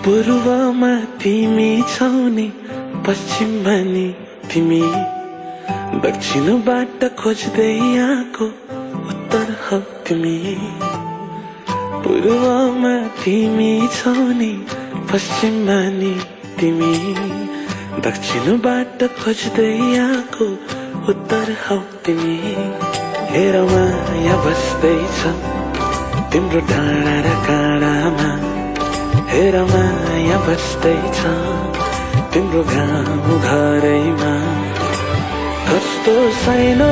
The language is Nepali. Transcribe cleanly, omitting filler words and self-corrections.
पूर्वमा तिमी छौ नि, पश्चिममा नि तिमी, दक्षिणबाट खोज्दै आएको उत्तर हौ तिमी। पूर्वमा तिमी छौ नि, पश्चिममा नि तिमी, दक्षिणबाट खोज्दै आएको उत्तर हौ तिमी। हेर माया बस्दैछ तिम्रो डाँडा र काँडामा, हेर माया बस्दैछ तिम्रो गाउँ घरैमा। कस्तो सानो